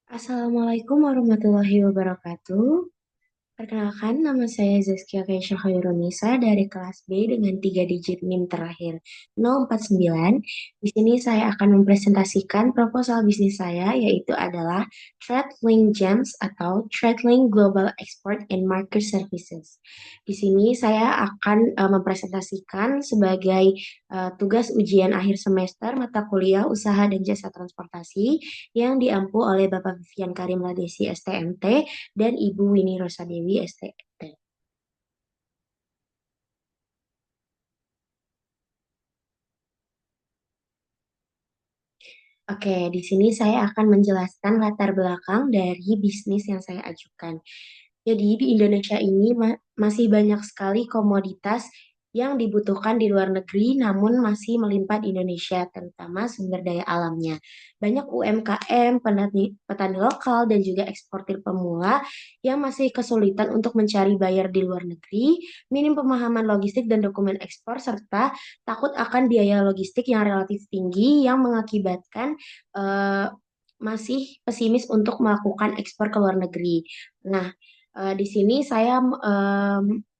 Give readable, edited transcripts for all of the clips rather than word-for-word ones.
Assalamualaikum warahmatullahi wabarakatuh. Perkenalkan, nama saya Zaskia Keisha Khairunisa dari kelas B dengan 3 digit NIM terakhir 049. Di sini saya akan mempresentasikan proposal bisnis saya, yaitu adalah TradeLink Gems atau TradeLink Global Export and Market Services. Di sini saya akan mempresentasikan sebagai tugas ujian akhir semester mata kuliah Usaha dan Jasa Transportasi yang diampu oleh Bapak Vivian Karim Ladesi STMT dan Ibu Winnie Rosadewi STMT. Oke, di sini saya akan menjelaskan latar belakang dari bisnis yang saya ajukan. Jadi di Indonesia ini masih banyak sekali komoditas yang dibutuhkan di luar negeri, namun masih melimpah di Indonesia, terutama sumber daya alamnya. Banyak UMKM, petani lokal, dan juga eksportir pemula yang masih kesulitan untuk mencari bayar di luar negeri, minim pemahaman logistik dan dokumen ekspor, serta takut akan biaya logistik yang relatif tinggi yang mengakibatkan eh, masih pesimis untuk melakukan ekspor ke luar negeri. Nah, di sini saya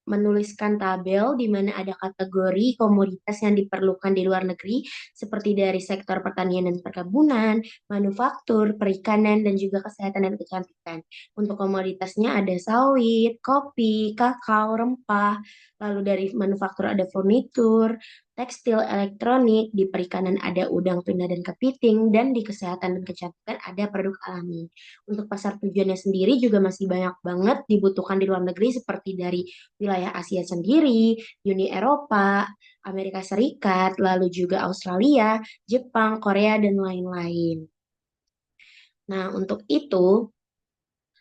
menuliskan tabel di mana ada kategori komoditas yang diperlukan di luar negeri seperti dari sektor pertanian dan perkebunan, manufaktur, perikanan, dan juga kesehatan dan kecantikan. Untuk komoditasnya ada sawit, kopi, kakao, rempah, lalu dari manufaktur ada furnitur, tekstil, elektronik, di perikanan ada udang, tuna, dan kepiting, dan di kesehatan dan kecantikan ada produk alami. Untuk pasar tujuannya sendiri juga masih banyak banget dibutuhkan di luar negeri seperti dari wilayah Asia sendiri, Uni Eropa, Amerika Serikat, lalu juga Australia, Jepang, Korea, dan lain-lain. Nah, untuk itu,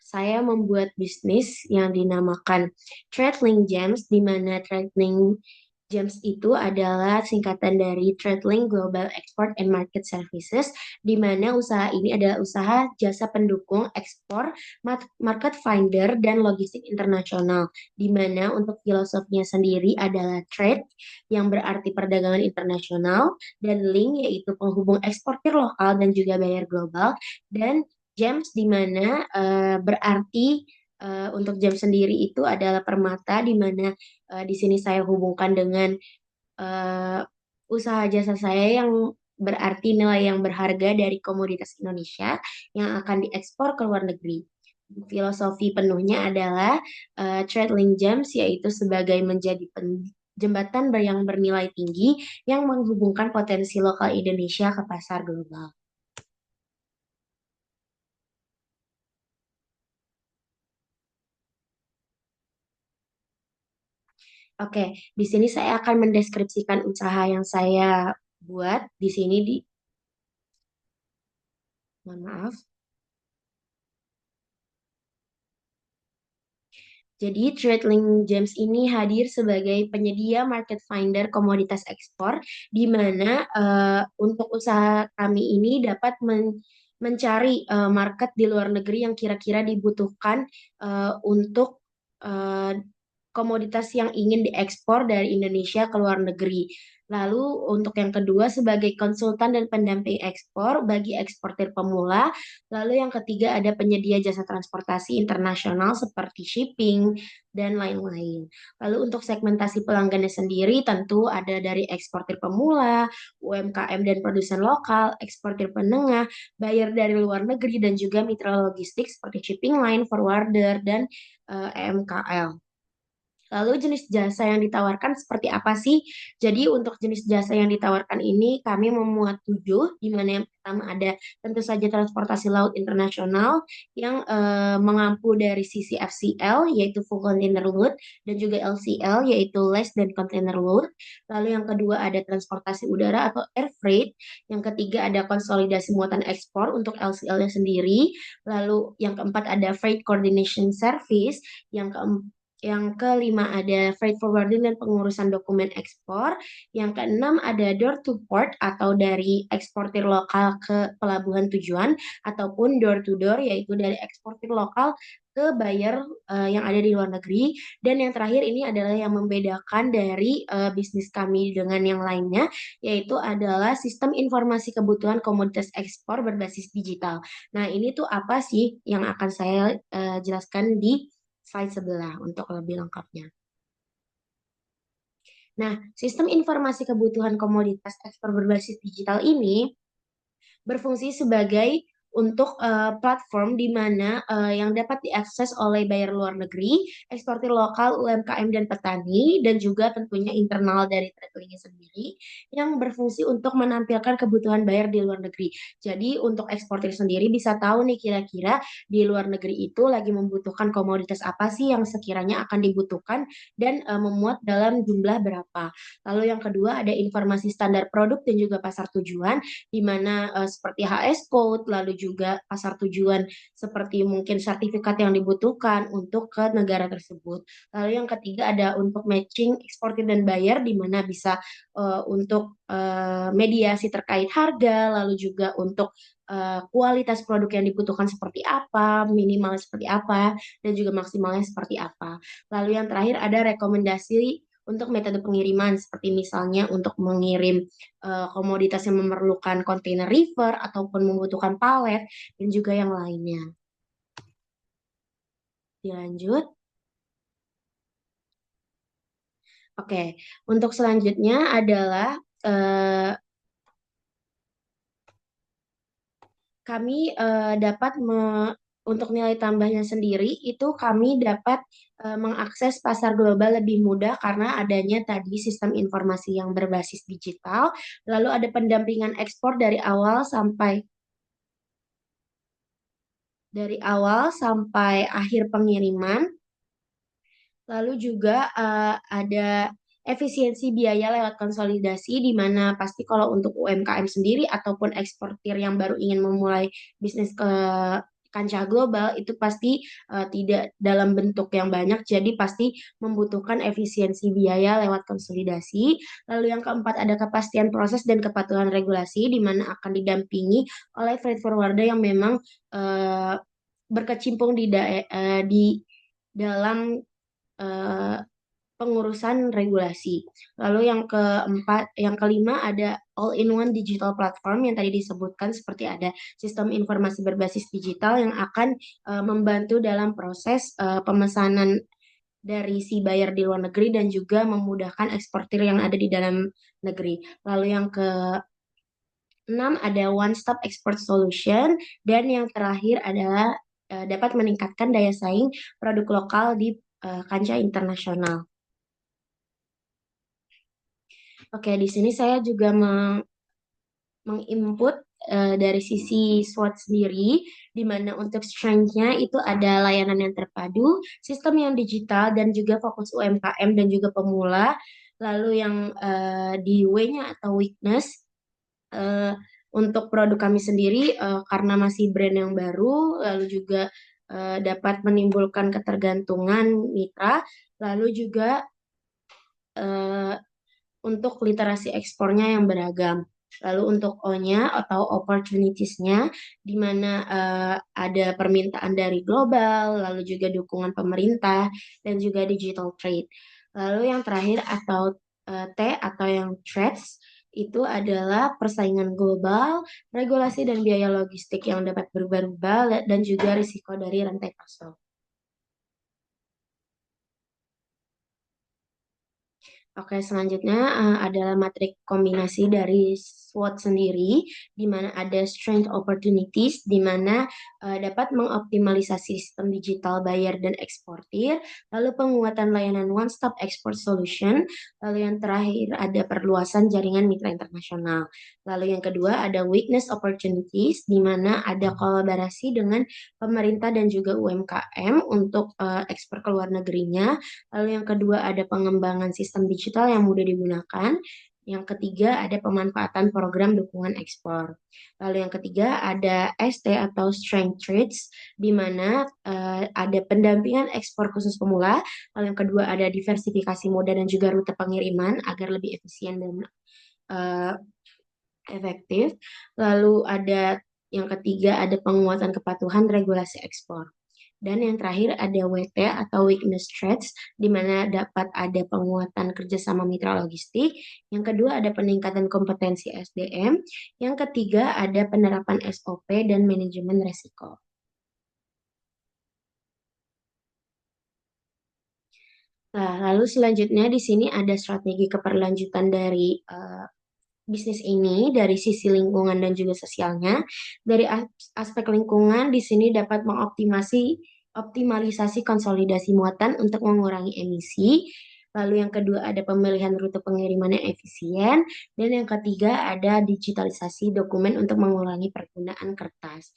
saya membuat bisnis yang dinamakan TradeLink Gems, di mana TradeLink Gems itu adalah singkatan dari TradeLink Global Export and Market Services, di mana usaha ini adalah usaha jasa pendukung ekspor, market finder, dan logistik internasional, di mana untuk filosofinya sendiri adalah trade, yang berarti perdagangan internasional, dan link, yaitu penghubung eksportir lokal dan juga bayar global, dan gems, di mana berarti untuk jam sendiri itu adalah permata, di mana di sini saya hubungkan dengan eh, usaha jasa saya yang berarti nilai yang berharga dari komoditas Indonesia yang akan diekspor ke luar negeri. Filosofi penuhnya adalah trade link gems, yaitu sebagai menjadi jembatan yang bernilai tinggi yang menghubungkan potensi lokal Indonesia ke pasar global. Oke, di sini saya akan mendeskripsikan usaha yang saya buat di sini mohon maaf. Jadi, TradeLink Gems ini hadir sebagai penyedia market finder komoditas ekspor, di mana untuk usaha kami ini dapat mencari market di luar negeri yang kira-kira dibutuhkan untuk eh, komoditas yang ingin diekspor dari Indonesia ke luar negeri. Lalu untuk yang kedua sebagai konsultan dan pendamping ekspor bagi eksportir pemula. Lalu yang ketiga ada penyedia jasa transportasi internasional seperti shipping dan lain-lain. Lalu untuk segmentasi pelanggannya sendiri tentu ada dari eksportir pemula, UMKM dan produsen lokal, eksportir penengah, buyer dari luar negeri, dan juga mitra logistik seperti shipping line, forwarder, dan EMKL. Lalu jenis jasa yang ditawarkan seperti apa sih? Jadi untuk jenis jasa yang ditawarkan ini kami memuat 7, di mana yang pertama ada tentu saja transportasi laut internasional yang mengampu dari sisi FCL, yaitu full container load, dan juga LCL, yaitu less than container load. Lalu yang kedua ada transportasi udara atau air freight. Yang ketiga ada konsolidasi muatan ekspor untuk LCL-nya sendiri. Lalu yang keempat ada freight coordination service. Yang keempat Yang kelima ada freight forwarding dan pengurusan dokumen ekspor. Yang keenam ada door to port atau dari eksportir lokal ke pelabuhan tujuan ataupun door to door yaitu dari eksportir lokal ke buyer yang ada di luar negeri. Dan yang terakhir ini adalah yang membedakan dari bisnis kami dengan yang lainnya yaitu adalah sistem informasi kebutuhan komoditas ekspor berbasis digital. Nah, ini tuh apa sih yang akan saya jelaskan di slide sebelah untuk lebih lengkapnya. Nah, sistem informasi kebutuhan komoditas ekspor berbasis digital ini berfungsi sebagai untuk platform di mana yang dapat diakses oleh buyer luar negeri, eksportir lokal, UMKM dan petani, dan juga tentunya internal dari travelingnya sendiri yang berfungsi untuk menampilkan kebutuhan buyer di luar negeri. Jadi untuk eksportir sendiri bisa tahu nih kira-kira di luar negeri itu lagi membutuhkan komoditas apa sih yang sekiranya akan dibutuhkan dan memuat dalam jumlah berapa. Lalu yang kedua ada informasi standar produk dan juga pasar tujuan di mana seperti HS code, lalu juga pasar tujuan seperti mungkin sertifikat yang dibutuhkan untuk ke negara tersebut. Lalu yang ketiga ada untuk matching eksportir dan buyer di mana bisa untuk mediasi terkait harga, lalu juga untuk kualitas produk yang dibutuhkan seperti apa, minimalnya seperti apa, dan juga maksimalnya seperti apa. Lalu yang terakhir ada rekomendasi untuk metode pengiriman seperti misalnya untuk mengirim komoditas yang memerlukan kontainer river ataupun membutuhkan palet dan juga yang lainnya. Dilanjut. Oke, untuk selanjutnya adalah kami dapat untuk nilai tambahnya sendiri itu kami dapat mengakses pasar global lebih mudah karena adanya tadi sistem informasi yang berbasis digital, lalu ada pendampingan ekspor dari awal sampai akhir pengiriman. Lalu juga ada efisiensi biaya lewat konsolidasi, di mana pasti kalau untuk UMKM sendiri ataupun eksportir yang baru ingin memulai bisnis ke kancah global itu pasti tidak dalam bentuk yang banyak, jadi pasti membutuhkan efisiensi biaya lewat konsolidasi. Lalu yang keempat ada kepastian proses dan kepatuhan regulasi, di mana akan didampingi oleh freight forwarder yang memang eh, berkecimpung di dalam eh, pengurusan regulasi. Lalu yang kelima ada all-in-one digital platform yang tadi disebutkan seperti ada sistem informasi berbasis digital yang akan membantu dalam proses pemesanan dari si buyer di luar negeri dan juga memudahkan eksportir yang ada di dalam negeri. Lalu yang keenam ada one stop export solution dan yang terakhir adalah dapat meningkatkan daya saing produk lokal di kancah internasional. Oke, di sini saya juga menginput dari sisi SWOT sendiri, di mana untuk strength-nya itu ada layanan yang terpadu, sistem yang digital, dan juga fokus UMKM dan juga pemula. Lalu yang di W-nya atau weakness, eh, untuk produk kami sendiri, karena masih brand yang baru, lalu juga dapat menimbulkan ketergantungan mitra, lalu juga eh, untuk literasi ekspornya yang beragam. Lalu untuk O-nya atau opportunities-nya, di mana ada permintaan dari global, lalu juga dukungan pemerintah, dan juga digital trade. Lalu yang terakhir atau T atau yang threats, itu adalah persaingan global, regulasi dan biaya logistik yang dapat berubah-ubah, dan juga risiko dari rantai pasok. Oke, selanjutnya adalah matrik kombinasi dari SWOT sendiri, di mana ada strength opportunities, di mana dapat mengoptimalisasi sistem digital buyer dan eksportir, lalu penguatan layanan one-stop export solution, lalu yang terakhir ada perluasan jaringan mitra internasional. Lalu yang kedua ada weakness opportunities, di mana ada kolaborasi dengan pemerintah dan juga UMKM untuk ekspor ke luar negerinya. Lalu yang kedua ada pengembangan sistem digital yang mudah digunakan. Yang ketiga ada pemanfaatan program dukungan ekspor. Lalu yang ketiga ada ST atau Strength Trades, di mana ada pendampingan ekspor khusus pemula. Lalu yang kedua ada diversifikasi moda dan juga rute pengiriman agar lebih efisien dan eh, efektif. Lalu ada yang ketiga ada penguatan kepatuhan regulasi ekspor. Dan yang terakhir ada WT atau Weakness Threats, di mana dapat ada penguatan kerjasama mitra logistik. Yang kedua ada peningkatan kompetensi SDM. Yang ketiga ada penerapan SOP dan manajemen resiko. Nah, lalu selanjutnya di sini ada strategi keberlanjutan dari bisnis ini dari sisi lingkungan dan juga sosialnya. Dari aspek lingkungan di sini dapat optimalisasi konsolidasi muatan untuk mengurangi emisi. Lalu yang kedua ada pemilihan rute pengiriman yang efisien dan yang ketiga ada digitalisasi dokumen untuk mengurangi penggunaan kertas.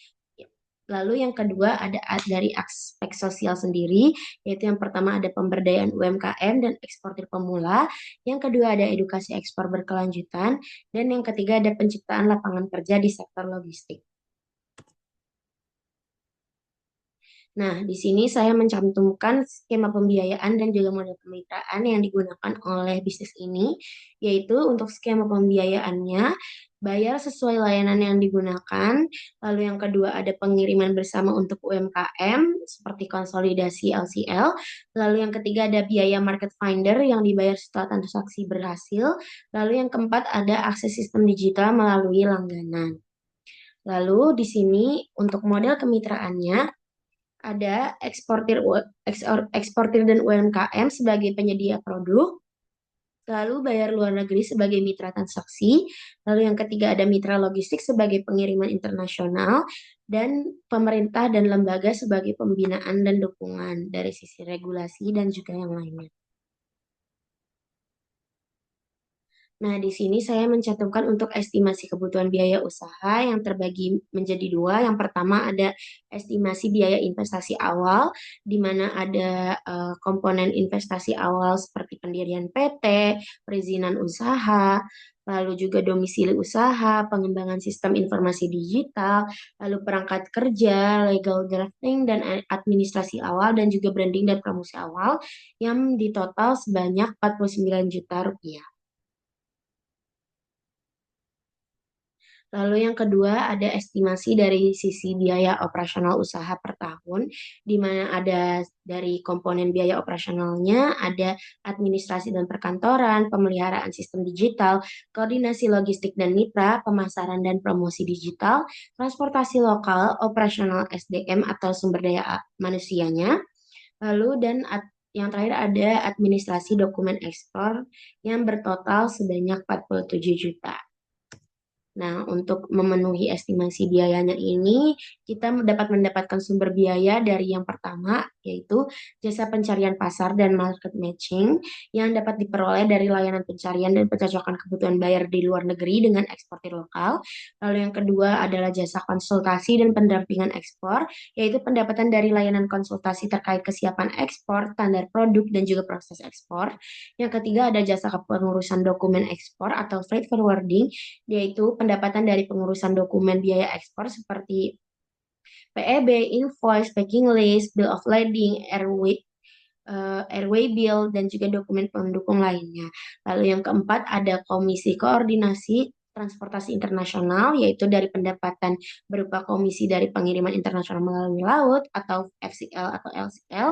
Lalu yang kedua ada dari aspek sosial sendiri, yaitu yang pertama ada pemberdayaan UMKM dan eksportir pemula, yang kedua ada edukasi ekspor berkelanjutan, dan yang ketiga ada penciptaan lapangan kerja di sektor logistik. Nah, di sini saya mencantumkan skema pembiayaan dan juga model kemitraan yang digunakan oleh bisnis ini, yaitu untuk skema pembiayaannya, bayar sesuai layanan yang digunakan, lalu yang kedua ada pengiriman bersama untuk UMKM, seperti konsolidasi LCL, lalu yang ketiga ada biaya market finder yang dibayar setelah transaksi berhasil, lalu yang keempat ada akses sistem digital melalui langganan. Lalu di sini untuk model kemitraannya, ada eksportir dan UMKM sebagai penyedia produk, lalu bayar luar negeri sebagai mitra transaksi, lalu yang ketiga ada mitra logistik sebagai pengiriman internasional, dan pemerintah dan lembaga sebagai pembinaan dan dukungan dari sisi regulasi dan juga yang lainnya. Nah, di sini saya mencantumkan untuk estimasi kebutuhan biaya usaha yang terbagi menjadi dua. Yang pertama ada estimasi biaya investasi awal, di mana ada komponen investasi awal seperti pendirian PT, perizinan usaha, lalu juga domisili usaha, pengembangan sistem informasi digital, lalu perangkat kerja, legal drafting, dan administrasi awal, dan juga branding dan promosi awal yang ditotal sebanyak 49 juta rupiah. Lalu yang kedua ada estimasi dari sisi biaya operasional usaha per tahun, di mana ada dari komponen biaya operasionalnya, ada administrasi dan perkantoran, pemeliharaan sistem digital, koordinasi logistik dan mitra, pemasaran dan promosi digital, transportasi lokal, operasional SDM atau sumber daya manusianya, lalu dan yang terakhir ada administrasi dokumen ekspor yang bertotal sebanyak 47 juta. Nah, untuk memenuhi estimasi biayanya ini, kita dapat mendapatkan sumber biaya dari yang pertama, yaitu jasa pencarian pasar dan market matching, yang dapat diperoleh dari layanan pencarian dan pencocokan kebutuhan buyer di luar negeri dengan eksportir lokal. Lalu yang kedua adalah jasa konsultasi dan pendampingan ekspor, yaitu pendapatan dari layanan konsultasi terkait kesiapan ekspor, standar produk, dan juga proses ekspor. Yang ketiga ada jasa kepengurusan dokumen ekspor atau freight forwarding, yaitu pendapatan dari pengurusan dokumen biaya ekspor seperti PEB, invoice, packing list, bill of lading, airway bill, dan juga dokumen pendukung lainnya. Lalu yang keempat ada komisi koordinasi transportasi internasional, yaitu dari pendapatan berupa komisi dari pengiriman internasional melalui laut atau FCL atau LCL,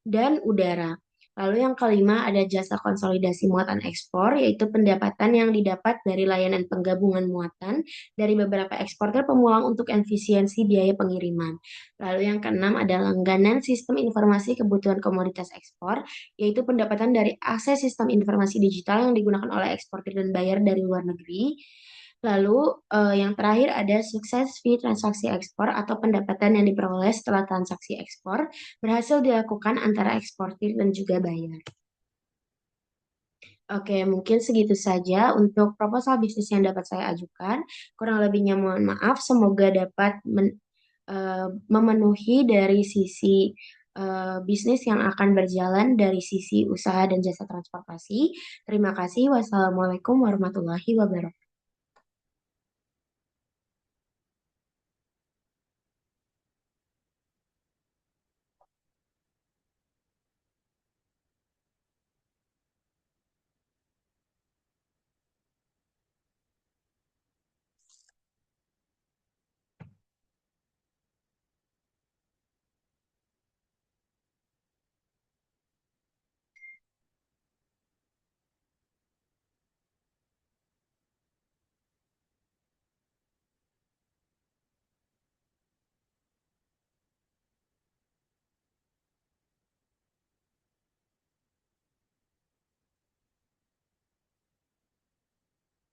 dan udara. Lalu yang kelima ada jasa konsolidasi muatan ekspor, yaitu pendapatan yang didapat dari layanan penggabungan muatan dari beberapa eksportir pemulang untuk efisiensi biaya pengiriman. Lalu yang keenam ada langganan sistem informasi kebutuhan komoditas ekspor, yaitu pendapatan dari akses sistem informasi digital yang digunakan oleh eksportir dan buyer dari luar negeri. Lalu yang terakhir ada sukses fee transaksi ekspor atau pendapatan yang diperoleh setelah transaksi ekspor berhasil dilakukan antara eksportir dan juga buyer. Oke, mungkin segitu saja untuk proposal bisnis yang dapat saya ajukan. Kurang lebihnya mohon maaf, semoga dapat memenuhi dari sisi bisnis yang akan berjalan dari sisi usaha dan jasa transportasi. Terima kasih. Wassalamualaikum warahmatullahi wabarakatuh.